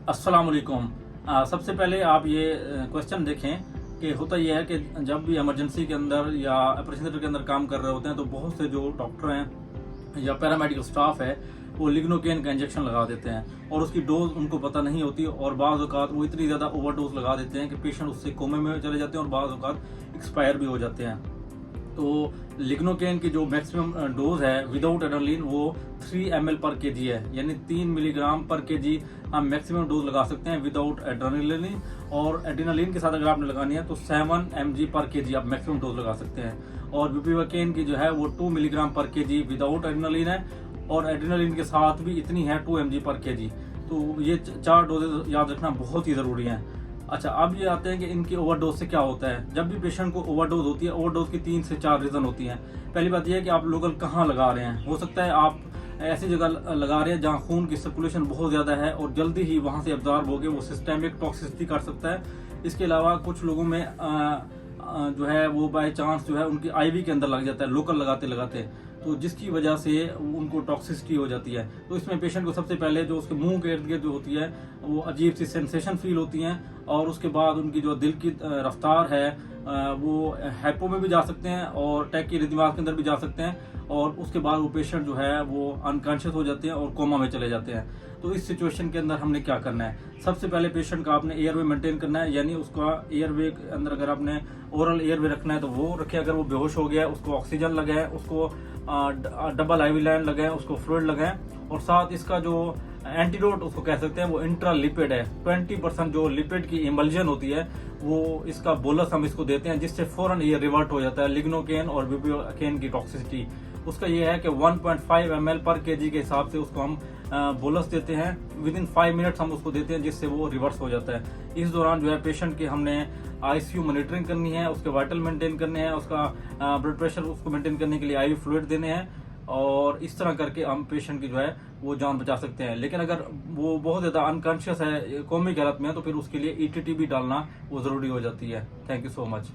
अस्सलाम वालेकुम। सबसे पहले आप ये क्वेश्चन देखें कि होता यह है कि जब भी इमरजेंसी के अंदर या ऑपरेशन थिएटर के अंदर काम कर रहे होते हैं तो बहुत से जो डॉक्टर हैं या पैरामेडिकल स्टाफ है वो लिग्नोकेन का इंजेक्शन लगा देते हैं और उसकी डोज उनको पता नहीं होती और बाज़ औक़ात वो इतनी ज़्यादा ओवरडोज लगा देते हैं कि पेशेंट उससे कोमे में चले जाते हैं और बाज़ औक़ात एक्सपायर भी हो जाते हैं। तो लिग्नोकेन की जो मैक्सिमम डोज है विदाउट एड्रेनलिन वो 3 ml पर केजी है, यानी 3 मिलीग्राम पर केजी हम मैक्सिमम डोज लगा सकते हैं विदाउट एड्रेनलिन। और एड्रेनलिन के साथ अगर आपने लगानी है तो 7 mg पर केजी आप मैक्सिमम डोज लगा सकते हैं। और बुपिवाकेन की जो है वो 2 मिलीग्राम पर केजी विदाउट एड्रेनलिन है और एड्रेनलिन के साथ भी इतनी है 2 mg पर केजी। तो ये 4 डोजेज याद रखना बहुत ही ज़रूरी है। अच्छा, अब ये आते हैं कि इनकी ओवरडोज से क्या होता है। जब भी पेशेंट को ओवरडोज होती है, ओवरडोज की 3 से 4 रीज़न होती हैं। पहली बात यह है कि आप लोकल कहाँ लगा रहे हैं। हो सकता है आप ऐसी जगह लगा रहे हैं जहाँ खून की सर्कुलेशन बहुत ज़्यादा है और जल्दी ही वहाँ से एब्जॉर्ब होकर वो सिस्टेमिक टॉक्सिसिटी कर सकता है। इसके अलावा कुछ लोगों में जो है वो बाय चांस जो है उनकी आईवी के अंदर लग जाता है लोकल लगाते लगाते, तो जिसकी वजह से उनको टॉक्सिसिटी हो जाती है। तो इसमें पेशेंट को सबसे पहले जो उसके मुंह के इर्द गिर्द जो होती है वो अजीब सी सेंसेशन फील होती हैं और उसके बाद उनकी जो दिल की रफ्तार है वो हाइपो में भी जा सकते हैं और टैकीकार्डिया के अंदर भी जा सकते हैं और उसके बाद वो पेशेंट जो है वो अनकॉन्शियस हो जाते हैं और कोमा में चले जाते हैं। तो इस सिचुएशन के अंदर हमने क्या करना है, सबसे पहले पेशेंट का आपने एयरवे मेंटेन करना है, यानी उसका एयरवे के अंदर अगर आपने ओरल एयरवे रखना है तो वो रखें। अगर वो बेहोश हो गया है उसको ऑक्सीजन लगाएं, उसको डबल आईवी लाइन लगाएं, उसको फ्लूइड लगाएं और साथ इसका जो एंटीडोट उसको कह सकते हैं वो इंट्रा लिपिड है। 20% जो लिपिड की इमल्जन होती है वो इसका बोलस हम इसको देते हैं, जिससे फौरन ये रिवर्ट हो जाता है लिग्नोकेन और बुपिवाकेन की टॉक्सिसिटी। उसका ये है कि 1.5 ml पर केजी के हिसाब से उसको हम बोलस देते हैं। विद इन 5 मिनट्स हम उसको देते हैं जिससे वो रिवर्स हो जाता है। इस दौरान जो है पेशेंट के हमने आईसीयू मॉनिटरिंग करनी है, उसके वाइटल मेंटेन करने हैं, उसका ब्लड प्रेशर उसको मेंटेन करने के लिए आईवी फ्लूइड देने हैं और इस तरह करके हम पेशेंट की जो है वो जान बचा सकते हैं। लेकिन अगर वो बहुत ज़्यादा अनकॉन्शियस है, कोमिक हालत में है, तो फिर उसके लिए ईटीटी भी डालना वो ज़रूरी हो जाती है। Thank you so much.